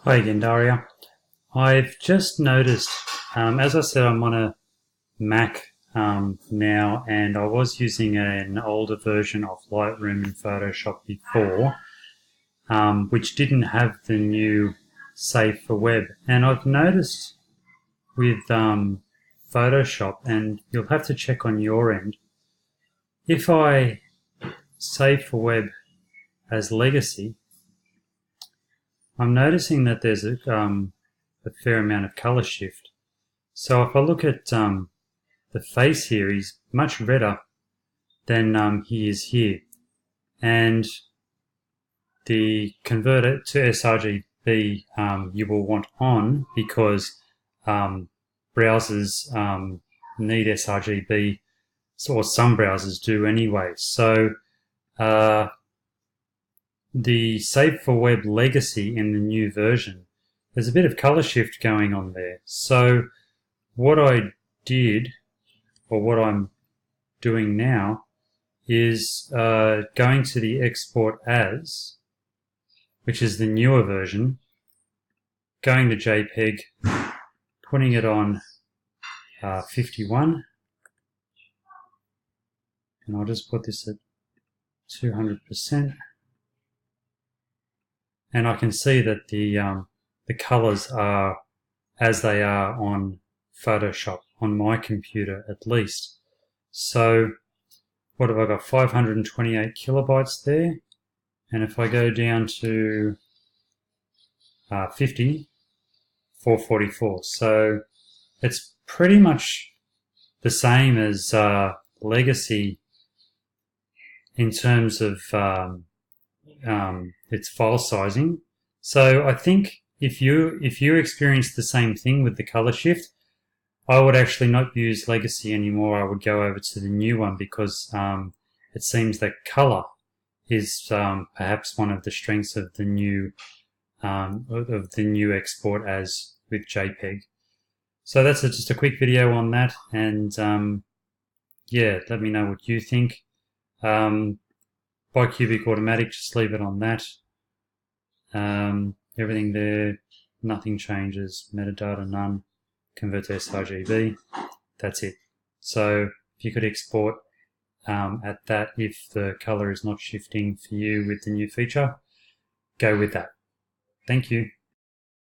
Hi again, Daria. I've just noticed, as I said, I'm on a Mac now, and I was using an older version of Lightroom and Photoshop before, which didn't have the new Save for Web. And I've noticed with Photoshop, and you'll have to check on your end, if I Save for Web as Legacy, I'm noticing that there's a fair amount of color shift. So if I look at the face here, he's much redder than he is here. And the converter to sRGB you will want on because browsers need sRGB, or some browsers do anyway. So the Save for Web Legacy in the new version, there's a bit of color shift going on there. So what I did, or what I'm doing now, is going to the Export As, which is the newer version, going to JPEG, putting it on 51, and I'll just put this at 200%. And I can see that the colors are as they are on Photoshop, on my computer at least. So what have I got? 528 kilobytes there. And if I go down to 50, 444. So it's pretty much the same as Legacy in terms of its file sizing. So I think if you experience the same thing with the color shift, I would actually not use Legacy anymore. I would go over to the new one because it seems that color is perhaps one of the strengths of the new Export As with JPEG. So that's just a quick video on that, and yeah, let me know what you think. Bicubic automatic, just leave it on that. Everything there, nothing changes. Metadata, none. Convert to sRGB. That's it. So if you could export at that, if the color is not shifting for you with the new feature, go with that. Thank you.